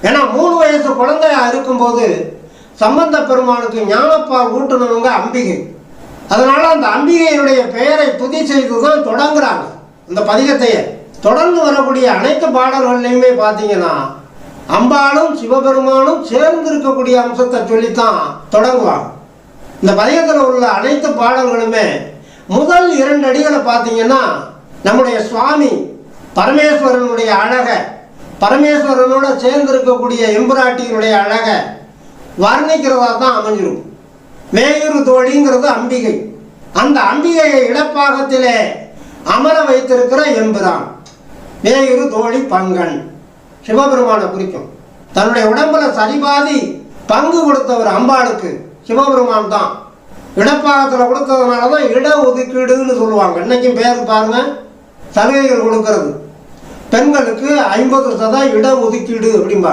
ஏன்னா 3 வயசு குழந்தையா இருக்கும்போது சம்பந்த பெருமானுக்கு ஞானப்பால் ஊட்டுனவங்க அம்பிகை. அதனால அந்த அம்பிகையினுடைய பெயரை துதி செய்து தான் தொடங்குறாங்க இந்த பதிகத்தையே. தொடர்ந்து வரக்கூடிய அனைத்து பாடல்கள்லையுமே பார்த்தீங்கன்னா அம்பாளும் சிவபெருமானும் சேர்ந்து இருக்கக்கூடிய அம்சத்தை சொல்லித்தான் தொடங்குவாங்க. இந்த பதிகத்தில் உள்ள அனைத்து பாடல்களுமே முதல் 2 அடிகளை பார்த்தீங்கன்னா நம்முடைய சுவாமி பரமேஸ்வரனுடைய அழகை, பரமேஸ்வரனோட சேர்ந்து இருக்கக்கூடிய எம்புராட்டியினுடைய அழகை வர்ணிக்கிறதா தான் அமைஞ்சிருக்கும். மேயுரு தோழிங்கிறது அம்பிகை. அந்த அம்பிகையை இடப்பாகத்திலே அமர வைத்திருக்கிற எம்புரான். மேயுரு தோழி பங்கன் சிவபெருமானை குறிக்கும். தன்னுடைய உடம்புல சரிபாதி பங்கு கொடுத்தவர் அம்பாளுக்கு சிவபெருமான் தான். இடப்பாகத்தில் கொடுத்ததுனால தான் இட ஒதுக்கீடுன்னு சொல்லுவாங்க. இன்னைக்கும் பேர் பாருங்க, சலுகைகள் கொடுக்கறது பெண்களுக்கு 50% இட ஒதுக்கீடு அப்படிம்பாங்க.